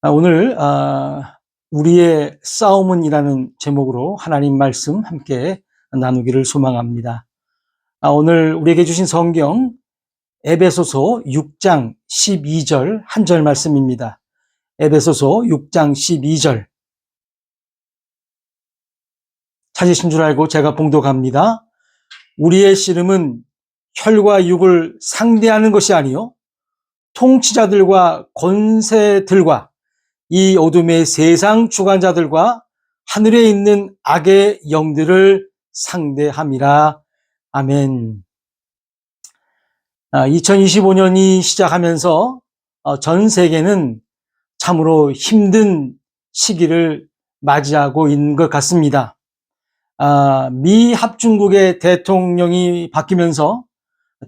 오늘 우리의 싸움은이라는 제목으로 하나님 말씀 함께 나누기를 소망합니다. 오늘 우리에게 주신 성경 에베소서 6장 12절 한 절 말씀입니다. 에베소서 6장 12절 찾으신 줄 알고 제가 봉독합니다. 우리의 씨름은 혈과 육을 상대하는 것이 아니요 통치자들과 권세들과 이 어둠의 세상 주관자들과 하늘에 있는 악의 영들을 상대함이라. 아멘. 2025년이 시작하면서 전 세계는 참으로 힘든 시기를 맞이하고 있는 것 같습니다. 미 합중국의 대통령이 바뀌면서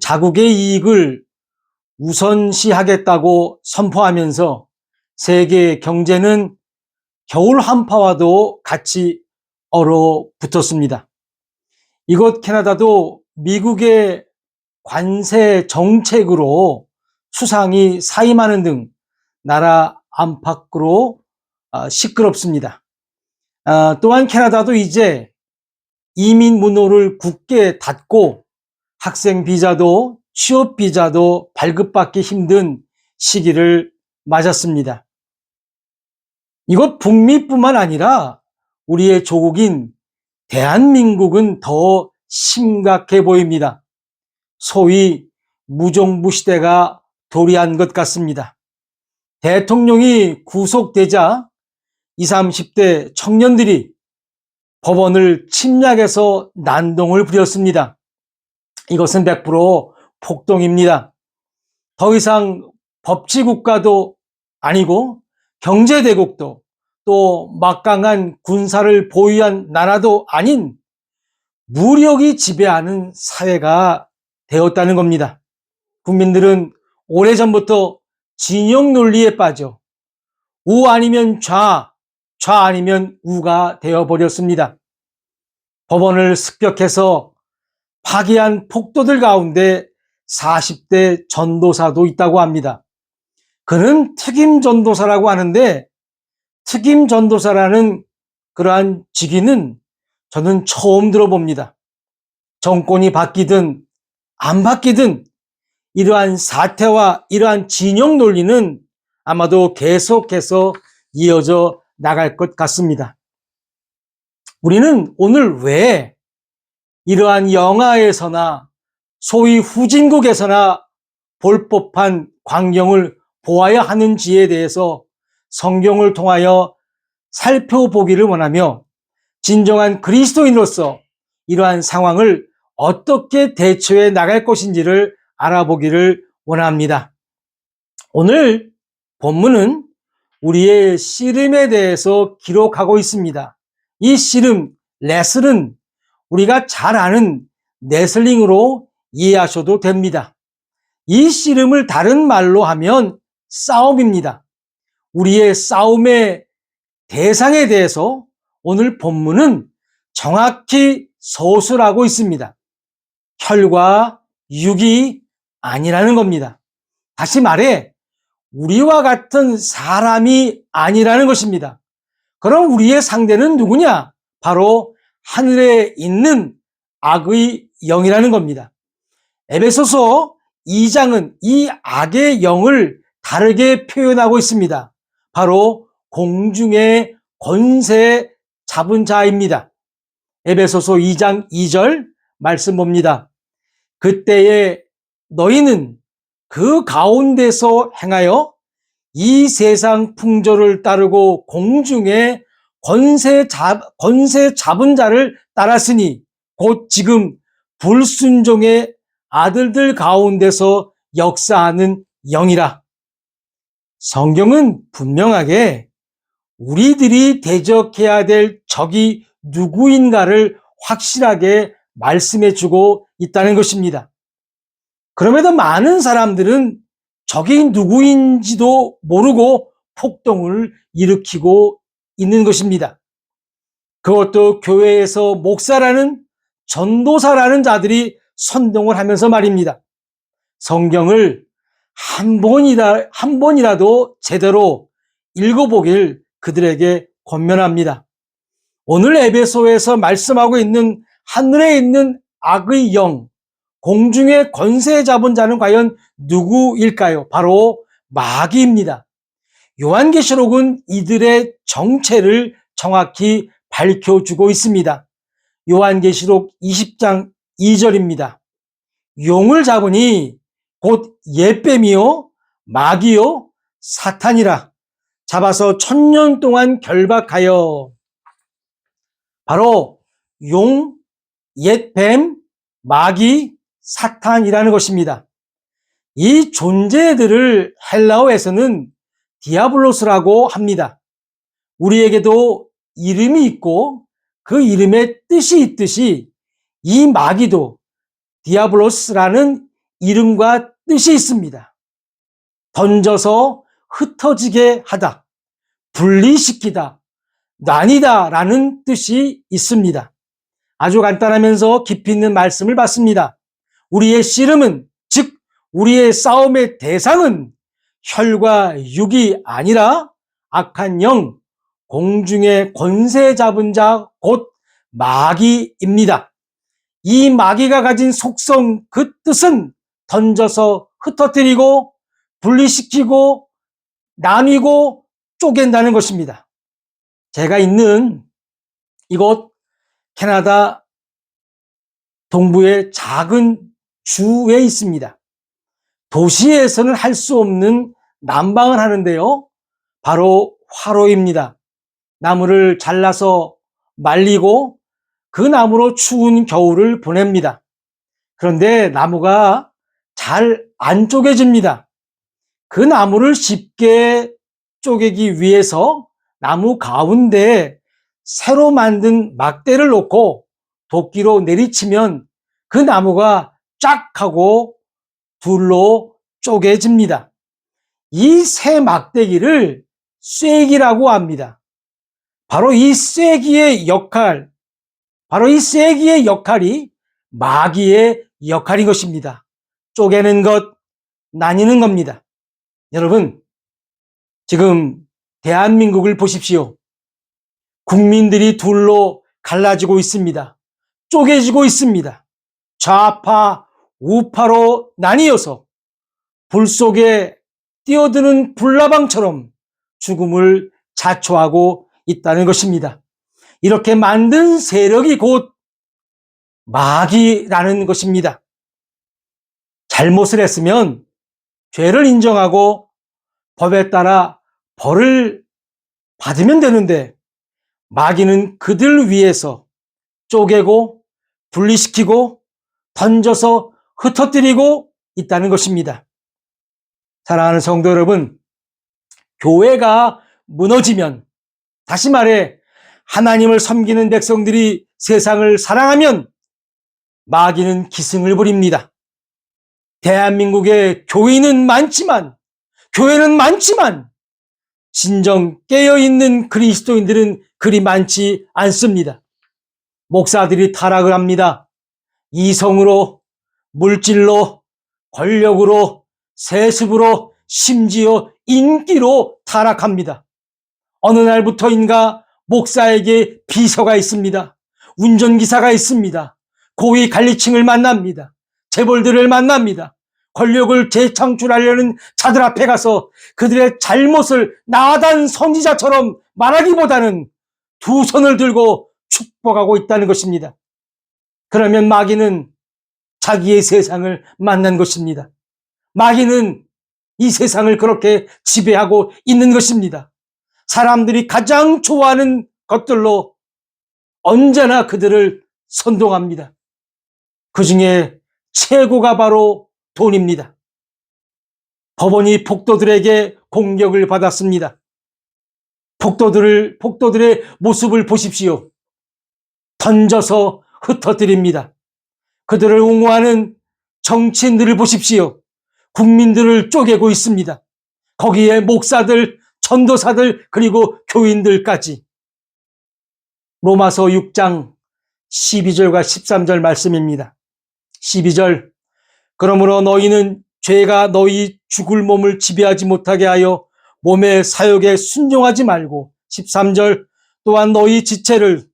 자국의 이익을 우선시하겠다고 선포하면서 세계 경제는 겨울 한파와도 같이 얼어붙었습니다. 이곳 캐나다도 미국의 관세 정책으로 수상이 사임하는 등 나라 안팎으로 시끄럽습니다. 또한 캐나다도 이제 이민 문호를 굳게 닫고 학생 비자도 취업 비자도 발급받기 힘든 시기를 맞았습니다. 이것 북미뿐만 아니라 우리의 조국인 대한민국은 더 심각해 보입니다. 소위 무정부 시대가 도래한 것 같습니다. 대통령이 구속되자 20, 30대 청년들이 법원을 침략해서 난동을 부렸습니다. 이것은 100% 폭동입니다. 더 이상 법치국가도 아니고 경제대국도 또 막강한 군사를 보유한 나라도 아닌 무력이 지배하는 사회가 되었다는 겁니다. 국민들은 오래전부터 진영 논리에 빠져 우 아니면 좌, 좌 아니면 우가 되어버렸습니다. 법원을 습격해서 파기한 폭도들 가운데 40대 전도사도 있다고 합니다. 그는 특임 전도사라고 하는데 특임 전도사라는 그러한 직위는 저는 처음 들어봅니다. 정권이 바뀌든 안 바뀌든 이러한 사태와 이러한 진영 논리는 아마도 계속해서 이어져 나갈 것 같습니다. 우리는 오늘 왜 이러한 영화에서나 소위 후진국에서나 볼 법한 광경을 보아야 하는지에 대해서 성경을 통하여 살펴보기를 원하며 진정한 그리스도인으로서 이러한 상황을 어떻게 대처해 나갈 것인지를 알아보기를 원합니다. 오늘 본문은 우리의 씨름에 대해서 기록하고 있습니다. 이 씨름, 레슬은 우리가 잘 아는 레슬링으로 이해하셔도 됩니다. 이 씨름을 다른 말로 하면 싸움입니다. 우리의 싸움의 대상에 대해서 오늘 본문은 정확히 서술하고 있습니다. 혈과 육이 아니라는 겁니다. 다시 말해 우리와 같은 사람이 아니라는 것입니다. 그럼 우리의 상대는 누구냐? 바로 하늘에 있는 악의 영이라는 겁니다. 에베소서 2장은 이 악의 영을 다르게 표현하고 있습니다. 바로 공중의 권세 잡은 자입니다. 에베소서 2장 2절 말씀 봅니다. 그때에 너희는 그 가운데서 행하여 이 세상 풍조를 따르고 공중의 권세 잡은 자를 따랐으니 곧 지금 불순종의 아들들 가운데서 역사하는 영이라. 성경은 분명하게 우리들이 대적해야 될 적이 누구인가를 확실하게 말씀해 주고 있다는 것입니다. 그럼에도 많은 사람들은 적이 누구인지도 모르고 폭동을 일으키고 있는 것입니다. 그것도 교회에서 목사라는 전도사라는 자들이 선동을 하면서 말입니다. 성경을 한 번이라도 제대로 읽어보길 그들에게 권면합니다. 오늘 에베소에서 말씀하고 있는 하늘에 있는 악의 영, 공중의 권세 잡은 자는 과연 누구일까요? 바로 마귀입니다. 요한계시록은 이들의 정체를 정확히 밝혀주고 있습니다. 요한계시록 20장 2절입니다. 용을 잡으니 곧 옛뱀이요 마귀요 사탄이라 잡아서 1000년 동안 결박하여. 바로 용, 옛뱀, 마귀, 사탄이라는 것입니다. 이 존재들을 헬라어에서는 디아블로스라고 합니다. 우리에게도 이름이 있고 그 이름에 뜻이 있듯이 이 마귀도 디아블로스라는 이름과 뜻이 있습니다. 던져서 흩어지게 하다, 분리시키다, 나뉘다 라는 뜻이 있습니다. 아주 간단하면서 깊이 있는 말씀을 받습니다. 우리의 씨름은, 즉 우리의 싸움의 대상은 혈과 육이 아니라 악한 영, 공중의 권세 잡은 자 곧 마귀입니다. 이 마귀가 가진 속성, 그 뜻은 던져서 흩어뜨리고 분리시키고 나뉘고 쪼갠다는 것입니다. 제가 있는 이곳 캐나다 동부의 작은 주에 있습니다. 도시에서는 할 수 없는 난방을 하는데요. 바로 화로입니다. 나무를 잘라서 말리고 그 나무로 추운 겨울을 보냅니다. 그런데 나무가 잘 안 쪼개집니다. 그 나무를 쉽게 쪼개기 위해서 나무 가운데에 새로 만든 막대를 놓고 도끼로 내리치면 그 나무가 쫙 하고 둘로 쪼개집니다. 이 새 막대기를 쐐기라고 합니다. 바로 이 쐐기의 역할이 마귀의 역할인 것입니다. 쪼개는 것, 나뉘는 겁니다. 여러분, 지금 대한민국을 보십시오. 국민들이 둘로 갈라지고 있습니다. 쪼개지고 있습니다. 좌파, 우파로 나뉘어서 불 속에 뛰어드는 불나방처럼 죽음을 자초하고 있다는 것입니다. 이렇게 만든 세력이 곧 마귀라는 것입니다. 잘못을 했으면 죄를 인정하고 법에 따라 벌을 받으면 되는데 마귀는 그들 위해서 쪼개고 분리시키고 던져서 흩어뜨리고 있다는 것입니다. 사랑하는 성도 여러분, 교회가 무너지면, 다시 말해 하나님을 섬기는 백성들이 세상을 사랑하면 마귀는 기승을 부립니다. 대한민국에 교회는 많지만 진정 깨어있는 그리스도인들은 그리 많지 않습니다. 목사들이 타락을 합니다. 이성으로, 물질로, 권력으로, 세습으로, 심지어 인기로 타락합니다. 어느 날부터인가 목사에게 비서가 있습니다. 운전기사가 있습니다. 고위 관리층을 만납니다. 재벌들을 만납니다. 권력을 재창출하려는 자들 앞에 가서 그들의 잘못을 나단 선지자처럼 말하기보다는 두 손을 들고 축복하고 있다는 것입니다. 그러면 마귀는 자기의 세상을 만난 것입니다. 마귀는 이 세상을 그렇게 지배하고 있는 것입니다. 사람들이 가장 좋아하는 것들로 언제나 그들을 선동합니다. 그 중에 최고가 바로 돈입니다. 법원이 폭도들에게 공격을 받았습니다. 폭도들의 모습을 보십시오. 던져서 흩어뜨립니다. 그들을 옹호하는 정치인들을 보십시오. 국민들을 쪼개고 있습니다. 거기에 목사들, 전도사들, 그리고 교인들까지. 로마서 6장 12절과 13절 말씀입니다. 12절, 그러므로 너희는 죄가 너희 죽을 몸을 지배하지 못하게 하여 몸의 사욕에 순종하지 말고 13절 또한 너희 지체를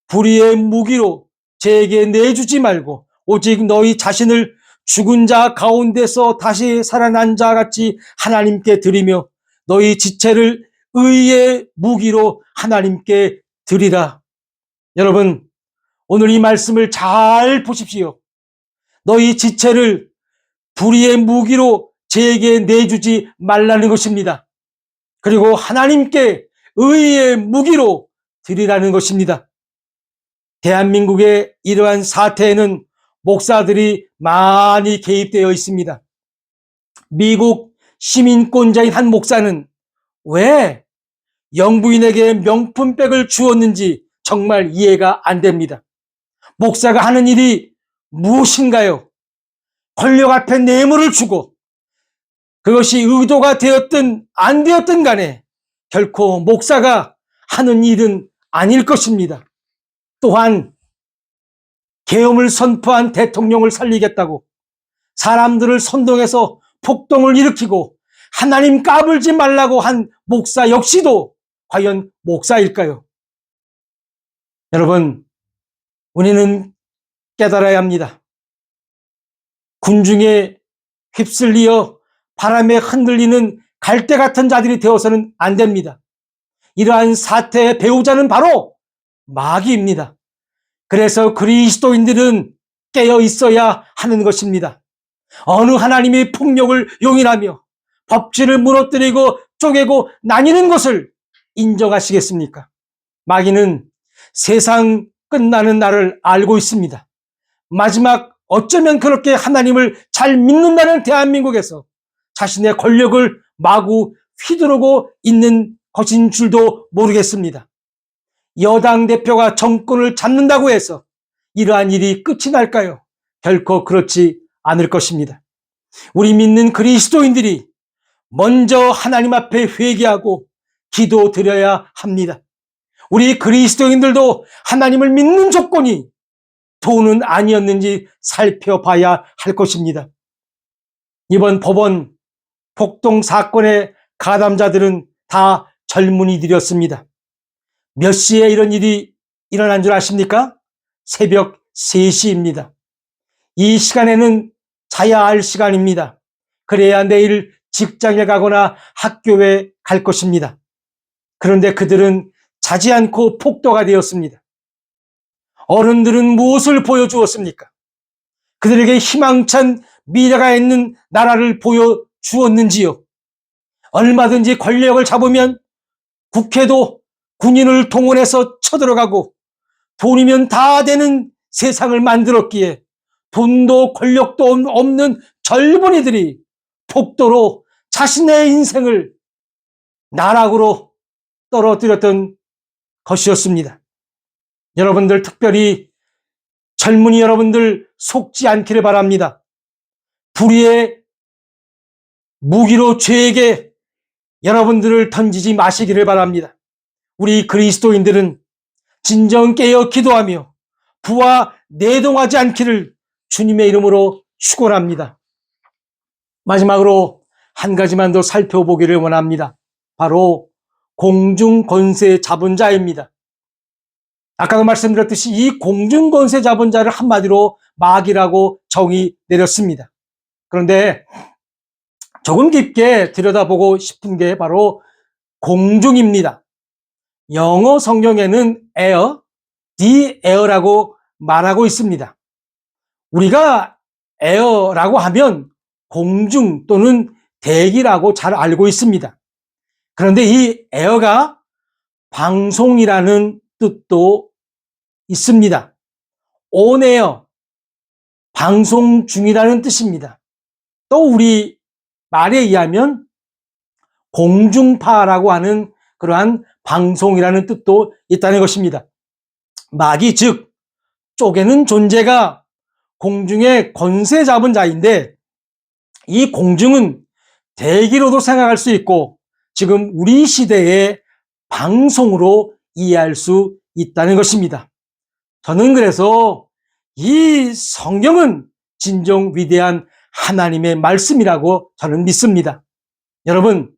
불의의 무기로 제게 내주지 말고 오직 너희 자신을 죽은 자 가운데서 다시 살아난 자 같이 하나님께 드리며 너희 지체를 의의 무기로 하나님께 드리라. 여러분, 오늘 이 말씀을 잘 보십시오. 너희 지체를 불의의 무기로 제게 내주지 말라는 것입니다. 그리고 하나님께 의의 무기로 드리라는 것입니다. 대한민국의 이러한 사태에는 목사들이 많이 개입되어 있습니다. 미국 시민권자인 한 목사는 왜 영부인에게 명품백을 주었는지 정말 이해가 안 됩니다. 목사가 하는 일이 무엇인가요? 권력 앞에 뇌물을 주고 그것이 의도가 되었든 안 되었든 간에 결코 목사가 하는 일은 아닐 것입니다. 또한 계엄을 선포한 대통령을 살리겠다고 사람들을 선동해서 폭동을 일으키고 하나님 까불지 말라고 한 목사 역시도 과연 목사일까요? 여러분, 우리는 깨달아야 합니다. 군중에 휩쓸리어 바람에 흔들리는 갈대 같은 자들이 되어서는 안 됩니다. 이러한 사태의 배우자는 바로 마귀입니다. 그래서 그리스도인들은 깨어 있어야 하는 것입니다. 어느 하나님이 폭력을 용인하며 법치를 무너뜨리고 쪼개고 나뉘는 것을 인정하시겠습니까? 마귀는 세상 끝나는 날을 알고 있습니다. 마지막 어쩌면 그렇게 하나님을 잘 믿는다는 대한민국에서 자신의 권력을 마구 휘두르고 있는 것인 줄도 모르겠습니다. 여당 대표가 정권을 잡는다고 해서 이러한 일이 끝이 날까요? 결코 그렇지 않을 것입니다. 우리 믿는 그리스도인들이 먼저 하나님 앞에 회개하고 기도드려야 합니다. 우리 그리스도인들도 하나님을 믿는 조건이 돈은 아니었는지 살펴봐야 할 것입니다. 이번 법원 폭동 사건의 가담자들은 다 젊은이들이었습니다. 몇 시에 이런 일이 일어난 줄 아십니까? 새벽 3시입니다. 이 시간에는 자야 할 시간입니다. 그래야 내일 직장에 가거나 학교에 갈 것입니다. 그런데 그들은 자지 않고 폭도가 되었습니다. 어른들은 무엇을 보여주었습니까? 그들에게 희망찬 미래가 있는 나라를 보여주었는지요? 얼마든지 권력을 잡으면 국회도 군인을 동원해서 쳐들어가고 돈이면 다 되는 세상을 만들었기에 돈도 권력도 없는 젊은이들이 폭도로 자신의 인생을 나락으로 떨어뜨렸던 것이었습니다. 여러분들, 특별히 젊은이 여러분들 속지 않기를 바랍니다. 불의의 무기로 죄에게 여러분들을 던지지 마시기를 바랍니다. 우리 그리스도인들은 진정 깨어 기도하며 부와 내동하지 않기를 주님의 이름으로 축원합니다. 마지막으로 한 가지만 더 살펴보기를 원합니다. 바로 공중권세 잡은 자입니다. 아까도 말씀드렸듯이 이 공중권세 잡은 자를 한마디로 마귀라고 정의 내렸습니다. 그런데 조금 깊게 들여다보고 싶은 게 바로 공중입니다. 영어 성경에는 air, the air라고 말하고 있습니다. 우리가 air라고 하면 공중 또는 대기라고 잘 알고 있습니다. 그런데 이 air가 방송이라는 뜻도 있습니다. on air, 방송 중이라는 뜻입니다. 또 우리 말에 의하면 공중파라고 하는 그러한 방송이라는 뜻도 있다는 것입니다. 마귀, 즉 쪼개는 존재가 공중의 권세 잡은 자인데 이 공중은 대기로도 생각할 수 있고 지금 우리 시대의 방송으로 이해할 수 있다는 것입니다. 저는 그래서 이 성경은 진정 위대한 하나님의 말씀이라고 저는 믿습니다. 여러분,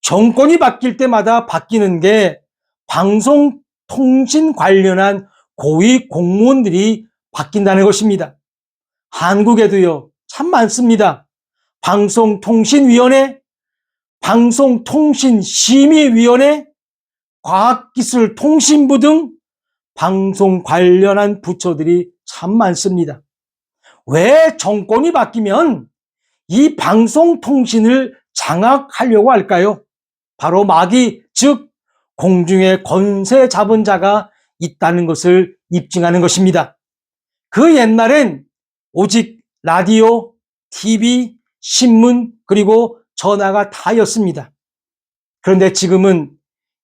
정권이 바뀔 때마다 바뀌는 게 방송통신 관련한 고위 공무원들이 바뀐다는 것입니다. 한국에도요, 참 많습니다. 방송통신위원회, 방송통신심의위원회, 과학기술통신부 등 방송 관련한 부처들이 참 많습니다. 왜 정권이 바뀌면 이 방송통신을 장악하려고 할까요? 바로 마귀, 즉 공중의 권세 잡은 자가 있다는 것을 입증하는 것입니다. 그 옛날엔 오직 라디오, TV, 신문, 그리고 전화가 다였습니다. 그런데 지금은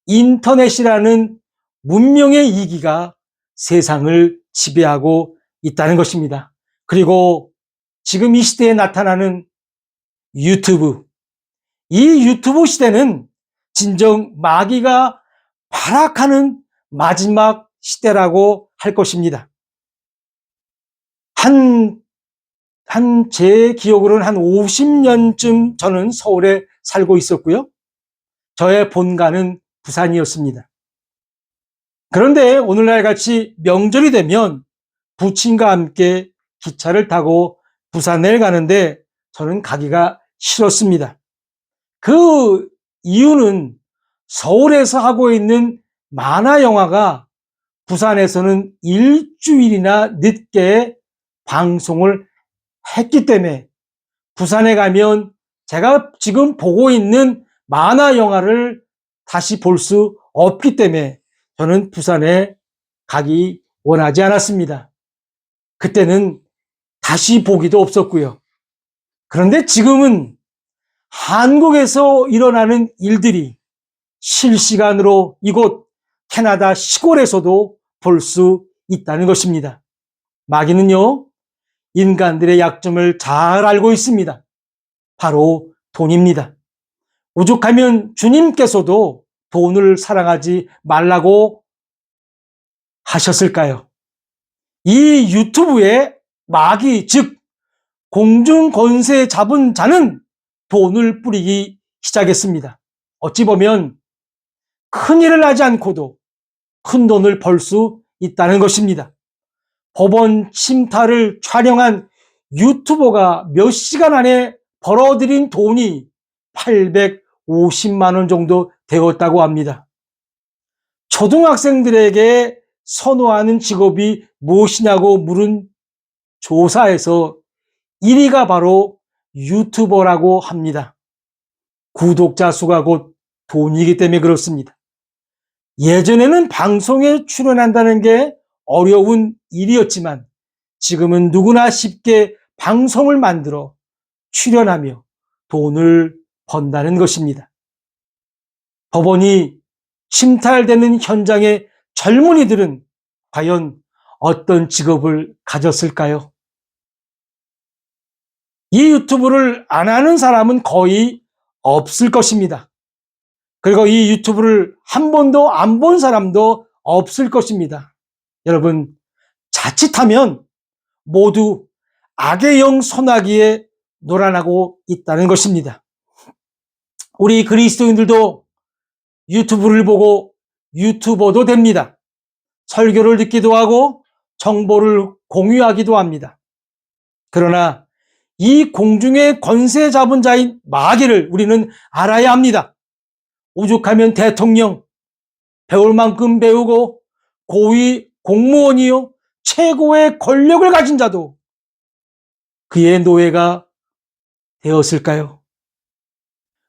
인터넷이라는 문명의 이기가 세상을 지배하고 있다는 것입니다. 그리고 지금 이 시대에 나타나는 유튜브, 이 유튜브 시대는 진정 마귀가 발악하는 마지막 시대라고 할 것입니다. 제 기억으로는 한 50년쯤 저는 서울에 살고 있었고요. 저의 본가는 부산이었습니다. 그런데 오늘날 같이 명절이 되면 부친과 함께 기차를 타고 부산에 가는데 저는 가기가 싫었습니다. 그 이유는 서울에서 하고 있는 만화 영화가 부산에서는 일주일이나 늦게 방송을 했기 때문에 부산에 가면 제가 지금 보고 있는 만화 영화를 다시 볼 수 없기 때문에 저는 부산에 가기 원하지 않았습니다. 그때는 다시 보기도 없었고요. 그런데 지금은 한국에서 일어나는 일들이 실시간으로 이곳 캐나다 시골에서도 볼 수 있다는 것입니다. 마귀는요, 인간들의 약점을 잘 알고 있습니다. 바로 돈입니다. 오죽하면 주님께서도 돈을 사랑하지 말라고 하셨을까요? 이 유튜브에 마귀, 즉 공중 권세 잡은 자는 돈을 뿌리기 시작했습니다. 어찌 보면 큰 일을 하지 않고도 큰 돈을 벌 수 있다는 것입니다. 법원 침탈을 촬영한 유튜버가 몇 시간 안에 벌어들인 돈이 850만 원 정도 되었다고 합니다. 초등학생들에게 선호하는 직업이 무엇이냐고 물은 조사에서 1위가 바로 유튜버라고 합니다. 구독자 수가 곧 돈이기 때문에 그렇습니다. 예전에는 방송에 출연한다는 게 어려운 일이었지만 지금은 누구나 쉽게 방송을 만들어 출연하며 돈을 번다는 것입니다. 법원이 침탈되는 현장의 젊은이들은 과연 어떤 직업을 가졌을까요? 이 유튜브를 안 하는 사람은 거의 없을 것입니다. 그리고 이 유튜브를 한 번도 안 본 사람도 없을 것입니다. 여러분, 자칫하면 모두 악의 영 소나기에 놀아나고 있다는 것입니다. 우리 그리스도인들도 유튜브를 보고 유튜버도 됩니다. 설교를 듣기도 하고 정보를 공유하기도 합니다. 그러나 이 공중의 권세 잡은 자인 마귀를 우리는 알아야 합니다. 오죽하면 대통령, 배울 만큼 배우고 고위 공무원이요 최고의 권력을 가진 자도 그의 노예가 되었을까요?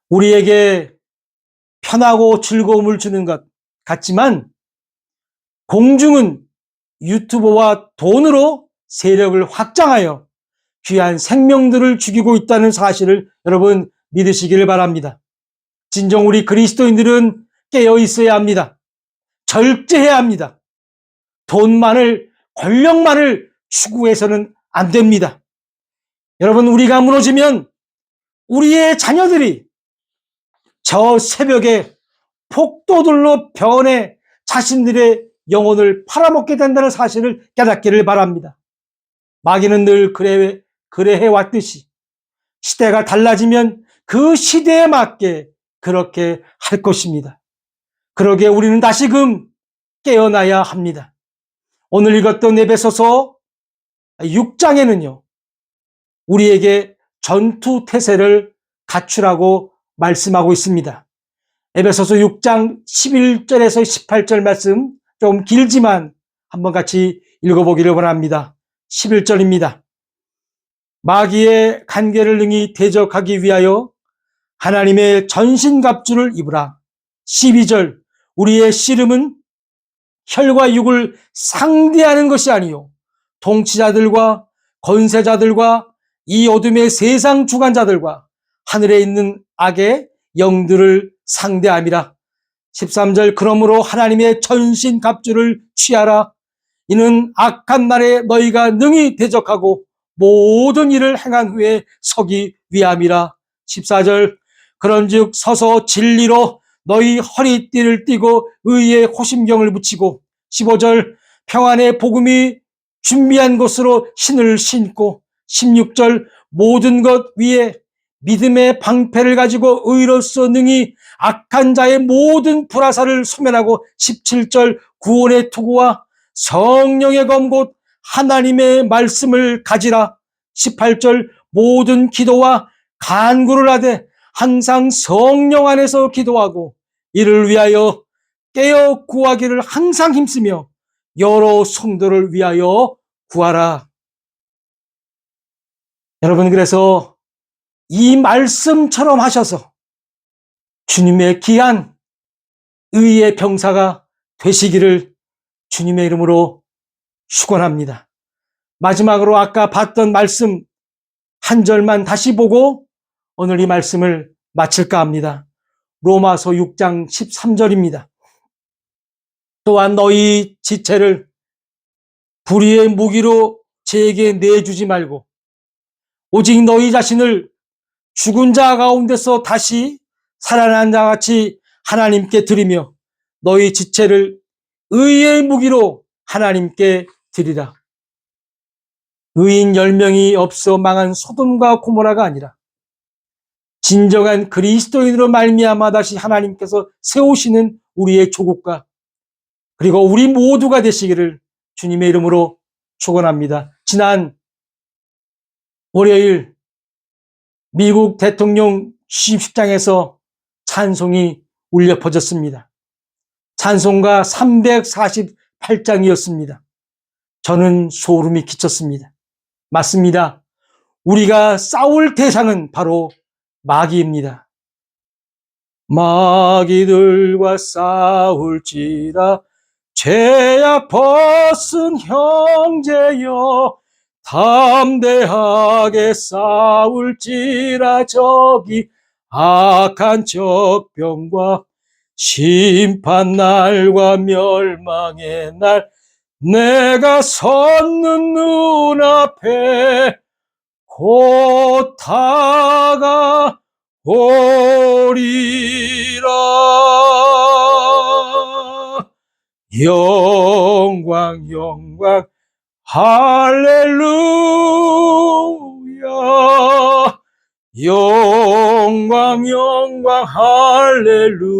우리에게 편하고 즐거움을 주는 것 같지만 공중은 유튜버와 돈으로 세력을 확장하여 귀한 생명들을 죽이고 있다는 사실을 여러분 믿으시기를 바랍니다. 진정 우리 그리스도인들은 깨어 있어야 합니다. 절제해야 합니다. 돈만을, 권력만을 추구해서는 안 됩니다. 여러분, 우리가 무너지면 우리의 자녀들이 저 새벽에 폭도들로 변해 자신들의 영혼을 팔아먹게 된다는 사실을 깨닫기를 바랍니다. 마귀는 늘 그래 해왔듯이 시대가 달라지면 그 시대에 맞게 그렇게 할 것입니다. 그러기에 우리는 다시금 깨어나야 합니다. 오늘 읽었던 에베소서 6장에는요, 우리에게 전투 태세를 갖추라고 말씀하고 있습니다. 에베소서 6장 11절에서 18절 말씀 좀 길지만 한번 같이 읽어보기를 원합니다. 11절입니다. 마귀의 간계를 능히 대적하기 위하여 하나님의 전신갑주를 입으라. 12절 우리의 씨름은 혈과 육을 상대하는 것이 아니요 통치자들과 권세자들과 이 어둠의 세상 주관자들과 하늘에 있는 악의 영들을 상대함이라. 13절 그러므로 하나님의 전신갑주를 취하라. 이는 악한 날에 너희가 능히 대적하고 모든 일을 행한 후에 서기 위함이라. 14절 그런즉 서서 진리로 너희 허리띠를 띠고 의의 호심경을 붙이고 15절 평안의 복음이 준비한 것으로 신을 신고 16절 모든 것 위에 믿음의 방패를 가지고 의로서 능히 악한 자의 모든 불화살을 소멸하고 17절 구원의 투구와 성령의 검 곧 하나님의 말씀을 가지라. 18절 모든 기도와 간구를 하되 항상 성령 안에서 기도하고 이를 위하여 깨어 구하기를 항상 힘쓰며 여러 성도를 위하여 구하라. 여러분, 그래서 이 말씀처럼 하셔서 주님의 귀한 의의 병사가 되시기를 주님의 이름으로 축원합니다. 마지막으로 아까 봤던 말씀 한 절만 다시 보고 오늘 이 말씀을 마칠까 합니다. 로마서 6장 13절입니다. 또한 너희 지체를 불의의 무기로 제게 내주지 말고 오직 너희 자신을 죽은 자 가운데서 다시 살아난 자 같이 하나님께 드리며 너희 지체를 의의 무기로 하나님께 드리라. 의인 10명이 없어 망한 소돔과 고모라가 아니라 진정한 그리스도인으로 말미암아 다시 하나님께서 세우시는 우리의 조국과 그리고 우리 모두가 되시기를 주님의 이름으로 축원합니다. 지난 월요일 미국 대통령 취임식장에서 찬송이 울려 퍼졌습니다. 찬송가 348장이었습니다. 저는 소름이 끼쳤습니다. 맞습니다. 우리가 싸울 대상은 바로 마귀입니다. 마귀들과 싸울지라 죄악 벗은 형제여 담대하게 싸울지라 저기 악한 적병과 심판날과 멸망의 날 내가 섰는 눈앞에 곧 다가오리라. 영광 영광 할렐루야. 영광 영광 할렐루야.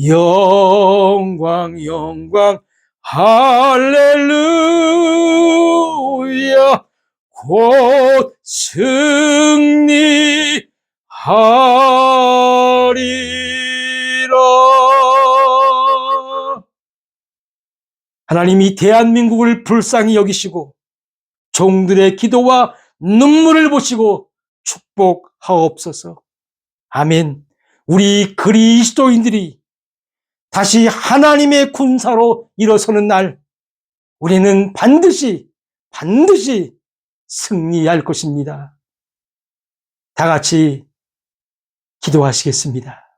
영광 영광 할렐루야. 곧 승리하리라. 하나님이 대한민국을 불쌍히 여기시고 종들의 기도와 눈물을 보시고 축복하옵소서. 아멘. 우리 그리스도인들이 다시 하나님의 군사로 일어서는 날 우리는 반드시 승리할 것입니다. 다 같이 기도하시겠습니다.